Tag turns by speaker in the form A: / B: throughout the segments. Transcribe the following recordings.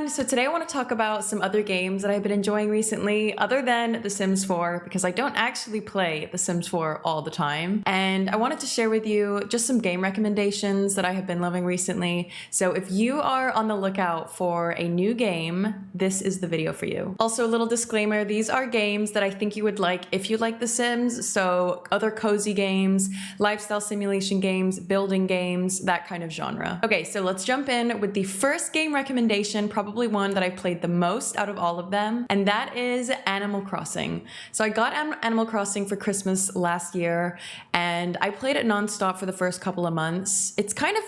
A: everyone! So today I want to talk about some other games that I've been enjoying recently other than The Sims 4 because I don't actually play The Sims 4 all the time. And I wanted to share with you just some game recommendations that I have been loving recently. So if you are on the lookout for a new game, this is the video for you. Also a little disclaimer, these are games that I think you would like if you like The Sims. So other cozy games, lifestyle simulation games, building games, that kind of genre. Okay, so let's jump in with the first game recommendation, probably one that I've played the most out of all of them, and that is Animal Crossing. So I got Animal Crossing for Christmas last year, and I played it nonstop for the first couple of months. It's kind of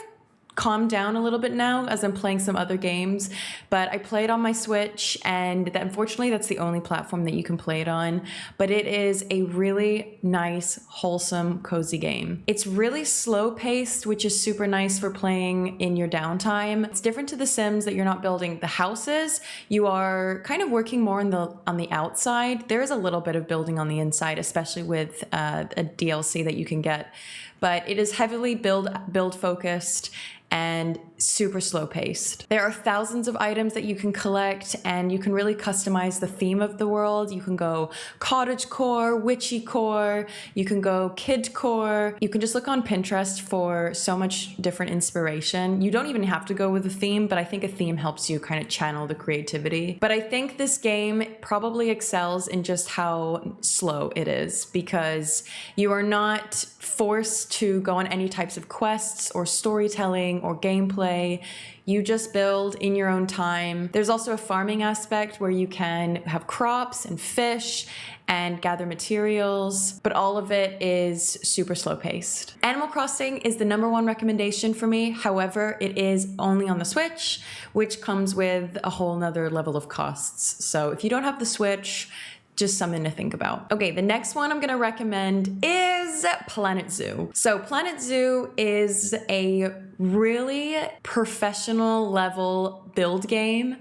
A: calmed down a little bit now as I'm playing some other games, but I play it on my Switch, and unfortunately that's the only platform that you can play it on, but it is a really nice, wholesome, cozy game. It's really slow paced, which is super nice for playing in your downtime. It's different to The Sims that you're not building the houses. You are kind of working more on the outside. There is a little bit of building on the inside, especially with a DLC that you can get, but it is heavily build focused and super slow paced. There are thousands of items that you can collect, and you can really customize the theme of the world. You can go cottagecore, witchycore, you can go kidcore. You can just look on Pinterest for so much different inspiration. You don't even have to go with a theme, but I think a theme helps you kind of channel the creativity. But I think this game probably excels in just how slow it is, because you are not forced to go on any types of quests or storytelling or gameplay. You just build in your own time. There's also a farming aspect where you can have crops and fish and gather materials, but all of it is super slow paced. Animal Crossing is the #1 recommendation for me. However, it is only on the Switch, which comes with a whole nother level of costs. So if you don't have the Switch, just something to think about. Okay, the next one I'm gonna recommend is Planet Zoo. So Planet Zoo is a really professional level build game.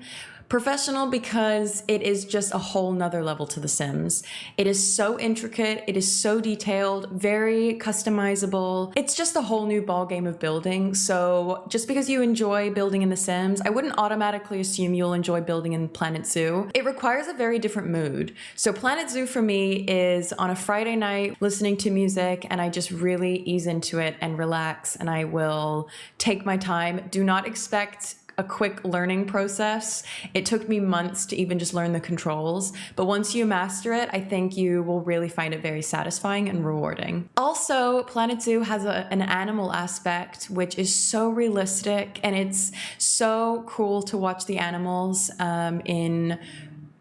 A: Professional because it is just a whole nother level to The Sims. It is so intricate, it is so detailed, very customizable. It's just a whole new ball game of building. So just because you enjoy building in The Sims, I wouldn't automatically assume you'll enjoy building in Planet Zoo. It requires a very different mood. So Planet Zoo for me is on a Friday night listening to music, and I just really ease into it and relax, and I will take my time. Do not expect a quick learning process. It took me months to even just learn the controls, but once you master it, I think you will really find it very satisfying and rewarding. Also, Planet Zoo has an animal aspect which is so realistic, and it's so cool to watch the animals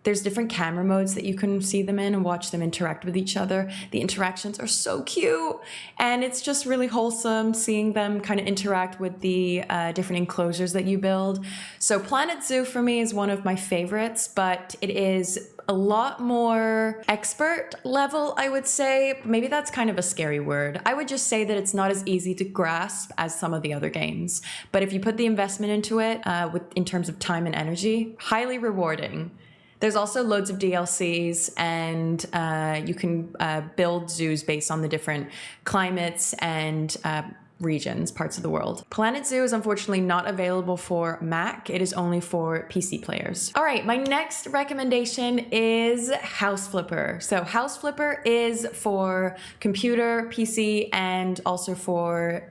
A: There's different camera modes that you can see them in and watch them interact with each other. The interactions are so cute, and it's just really wholesome seeing them kind of interact with the different enclosures that you build. So Planet Zoo for me is one of my favorites, but it is a lot more expert level, I would say. Maybe that's kind of a scary word. I would just say that it's not as easy to grasp as some of the other games. But if you put the investment into it, in terms of time and energy, highly rewarding. There's also loads of DLCs, and you can build zoos based on the different climates and regions, parts of the world. Planet Zoo is unfortunately not available for Mac. It is only for PC players. All right, my next recommendation is House Flipper. So House Flipper is for computer, PC, and also for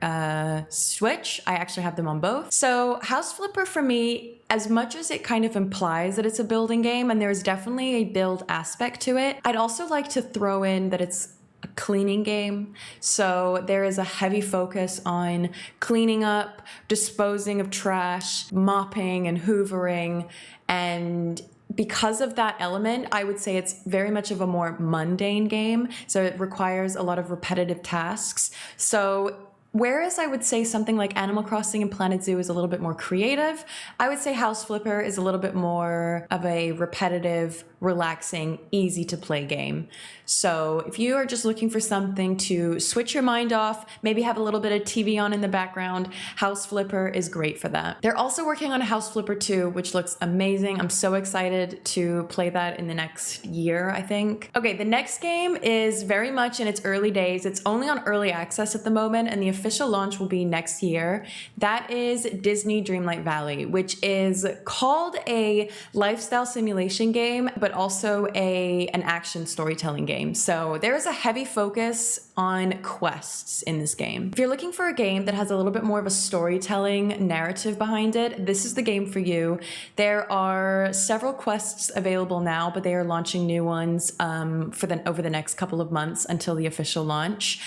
A: Switch. I actually have them on both. So House Flipper for me, as much as it kind of implies that it's a building game, and there's definitely a build aspect to it, I'd also like to throw in that it's a cleaning game. So there is a heavy focus on cleaning up, disposing of trash, mopping and hoovering, and because of that element, I would say it's very much of a more mundane game. So it requires a lot of repetitive tasks. So whereas I would say something like Animal Crossing and Planet Zoo is a little bit more creative, I would say House Flipper is a little bit more of a repetitive, relaxing, easy to play game. So if you are just looking for something to switch your mind off, maybe have a little bit of TV on in the background, House Flipper is great for that. They're also working on a House Flipper 2, which looks amazing. I'm so excited to play that in the next year, I think. Okay, the next game is very much in its early days. It's only on early access at the moment, and the official launch will be next year. That is Disney Dreamlight Valley, which is called a lifestyle simulation game, but also an action storytelling game. So there is a heavy focus on quests in this game. If you're looking for a game that has a little bit more of a storytelling narrative behind it, this is the game for you. There are several quests available now, but they are launching new ones over the next couple of months until the official launch.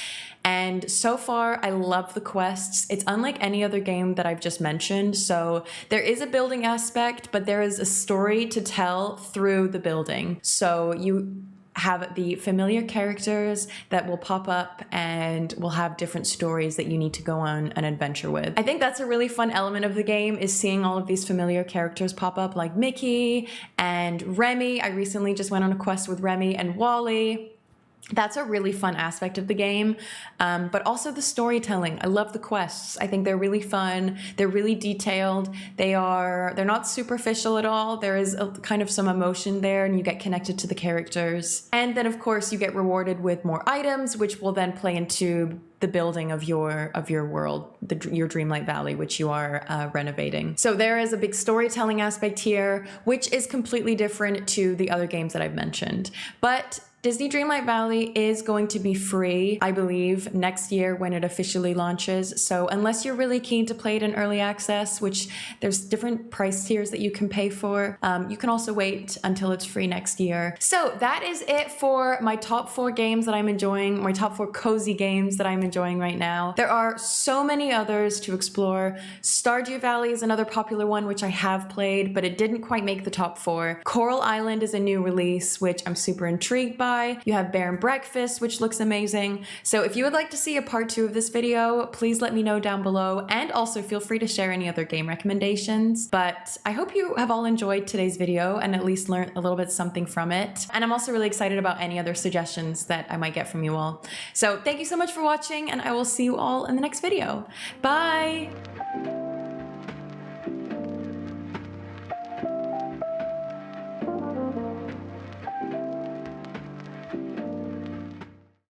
A: And so far, I love the quests. It's unlike any other game that I've just mentioned. So there is a building aspect, but there is a story to tell through the building. So you have the familiar characters that will pop up and will have different stories that you need to go on an adventure with. I think that's a really fun element of the game, is seeing all of these familiar characters pop up, like Mickey and Remy. I recently just went on a quest with Remy and Wally. That's a really fun aspect of the game, but also the storytelling. I love the quests. I think they're really fun. They're really detailed. They're not superficial at all. There is a kind of some emotion there, and you get connected to the characters. And then of course you get rewarded with more items, which will then play into the building of your world, your Dreamlight Valley, which you are renovating. So there is a big storytelling aspect here, which is completely different to the other games that I've mentioned. But Disney Dreamlight Valley is going to be free, I believe, next year when it officially launches. So unless you're really keen to play it in early access, which there's different price tiers that you can pay for, you can also wait until it's free next year. So that is it for my top 4 games that I'm enjoying, my top 4 cozy games that I'm enjoying right now. There are so many others to explore. Stardew Valley is another popular one, which I have played, but it didn't quite make the top 4. Coral Island is a new release, which I'm super intrigued by. You have Bear and Breakfast, which looks amazing. So if you would like to see a part 2 of this video, please let me know down below, and also feel free to share any other game recommendations. But I hope you have all enjoyed today's video and at least learned a little bit something from it. And I'm also really excited about any other suggestions that I might get from you all. So thank you so much for watching, and I will see you all in the next video. Bye!